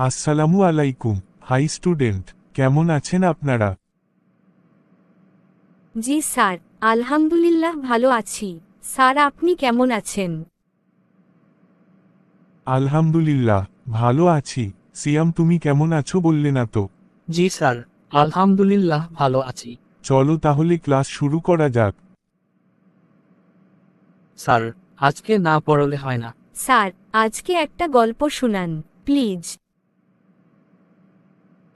আসসালামু আলাইকুম। High student, কেমন আছেন আপনারা? জি স্যার, আলহামদুলিল্লাহ ভালো আছি। স্যার আপনি কেমন আছেন? আলহামদুলিল্লাহ ভালো আছি। সিয়াম, তুমি কেমন আছো বললে না তো? জি স্যার, আলহামদুলিল্লাহ ভালো আছি। চলো তাহলে ক্লাস শুরু করা যাক। স্যার, আজকে না পড়লে হয় না। স্যার, আজকে একটা গল্প শুনান প্লিজ।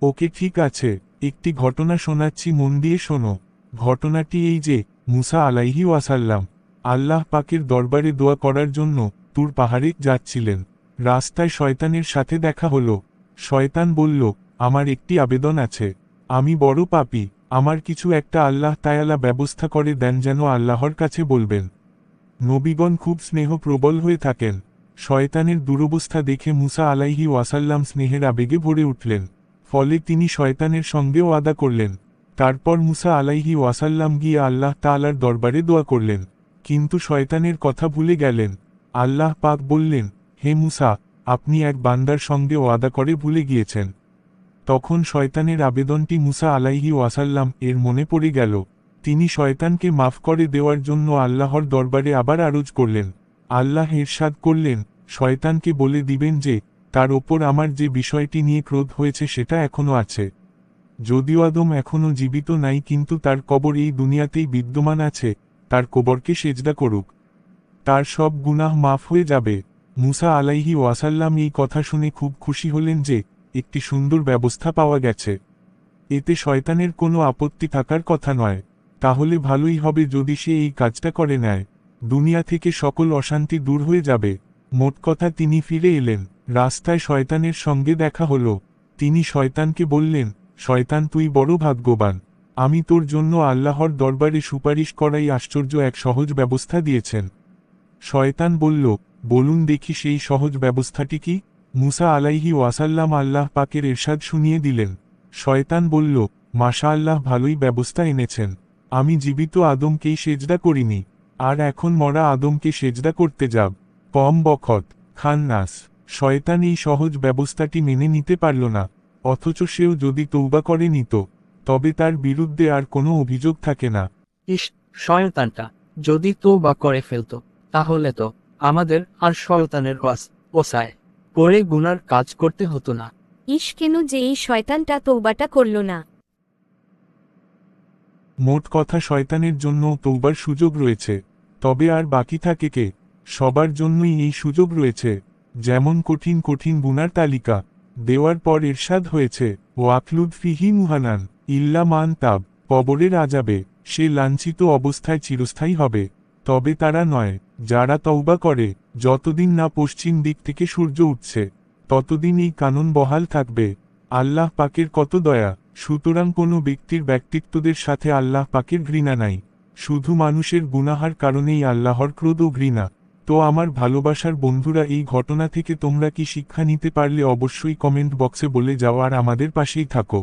ওকে ঠিক আছে, একটি ঘটনা শোনাচ্ছি, মন দিয়ে শোনো। ঘটনাটি এই যে, মুসা আলাইহি ওয়াসাল্লাম আল্লাহ পাকের দরবারে দোয়া করার জন্য তুর পাহাড়ে যাচ্ছিলেন। রাস্তায় শয়তানের সাথে দেখা হলো। শয়তান বলল, আমার একটি আবেদন আছে। আমি বড় পাপী, আমার কিছু একটা আল্লাহ তায়ালা ব্যবস্থা করে দেন, যেন আল্লাহর কাছে বলবেন। নবীগণ খুব স্নেহ প্রবল হয়ে থাকেন। শয়তানের দুরবস্থা দেখে মুসা আলাইহি ওয়াসাল্লাম স্নেহের আবেগে ভরে উঠলেন। ফলে তিনি শয়তানের সঙ্গেও ওয়াদা করলেন। তারপর মুসা আলাইহি ওয়াসাল্লাম গিয়ে আল্লাহ তাআলার দরবারে দোয়া করলেন, কিন্তু শয়তানের কথা ভুলে গেলেন। আল্লাহ পাক বললেন, হে মুসা, আপনি এক বান্দার সঙ্গে ওয়াদা করে ভুলে গিয়েছেন। তখন শয়তানের আবেদনটি মুসা আলাইহি ওয়াসাল্লাম এর মনে পড়ে গেল। তিনি শয়তানকে মাফ করে দেওয়ার জন্য আল্লাহর দরবারে আবার আরজ করলেন। আল্লাহ ইরশাদ করলেন, শয়তানকে বলে দিবেন যে, তার ওপর আমার যে বিষয়টি নিয়ে ক্রোধ হয়েছে সেটা এখনও আছে। যদিও আদম এখনও জীবিত নাই, কিন্তু তার কবর এই দুনিয়াতেই বিদ্যমান আছে, তার কবরকে সেজদা করুক, তার সব গুনাহ মাফ হয়ে যাবে। মুসা আলাইহি ওয়াসাল্লাম এই কথা শুনে খুব খুশি হলেন যে, একটি সুন্দর ব্যবস্থা পাওয়া গেছে। এতে শয়তানের কোনো আপত্তি থাকার কথা নয়। তাহলে ভালোই হবে যদি সে এই কাজটা করে নেয়। দুনিয়া থেকে সকল অশান্তি দূর হয়ে যাবে। মোট কথা তিনি ফিরে এলেন। রাস্তায় শয়তানের সঙ্গে দেখা হলো। তিনি শয়তানকে বললেন, শয়তান, তুই বড় ভাগ্যবান। আমি তোর জন্য আল্লাহর দরবারে সুপারিশ করাই আশ্চর্য এক সহজ ব্যবস্থা দিয়েছেন। শয়তান বলল, বলুন দেখি সেই সহজ ব্যবস্থাটি কি? মুসা আলাইহি ওয়াসাল্লাম আল্লাহ পাকের ইরশাদ শুনিয়ে দিলেন। শয়তান বলল, মাশাআল্লাহ, ভালোই ব্যবস্থা এনেছেন। আমি জীবিত আদমকেই সেজদা করিনি, আর এখন মরা আদমকে সেজদা করতে যাব। কম বখত, খান্নাস। শয়তান এই সহজ ব্যবস্থাটি মেনে নিতে পারল না। অথচ সেও যদি তৌবা করে নিত, তবে তার বিরুদ্ধে আর কোনো অভিযোগ থাকে না। ইস, শয়তানটা যদি তওবা করে ফেলতো, তাহলে তো আমাদের আর শয়তানের ওসায় করে গুনার কাজ করতে হতো না। ইস, কেন যে এই শয়তানটা তৌবাটা করল না? মোট কথা, শয়তানের জন্য তৌবার সুযোগ রয়েছে। তবে আর বাকি থাকে কে? সবার জন্যই এই সুযোগ রয়েছে। যেমন কঠিন কঠিন গুনার তালিকা দেওয়ার পর ইরশাদ হয়েছে, ওয়াকলুদ ফিহি মুহানান ইল্লা মান তাব, কবরের আযাবে সে লাঞ্ছিত অবস্থায় চিরস্থায়ী হবে, তবে তারা নয় যারা তওবা করে। যতদিন না পশ্চিম দিক থেকে সূর্য উঠছে, ততদিন এই কানুন বহাল থাকবে। আল্লাহ পাকের কত দয়া! সুতরাং কোনো ব্যক্তির ব্যক্তিত্বদের সাথে আল্লাহ পাকের ঘৃণা নাই। শুধু মানুষের গুনাহার কারণেই আল্লাহর ক্রোধ ও ঘৃণা। তো আমার ভালোবাসার বন্ধুরা, এই ঘটনা থেকে তোমরা কি শিক্ষা নিতে পারলে অবশ্যই কমেন্ট বক্সে বলে যাও, আর আমাদের পাশেই থাকো।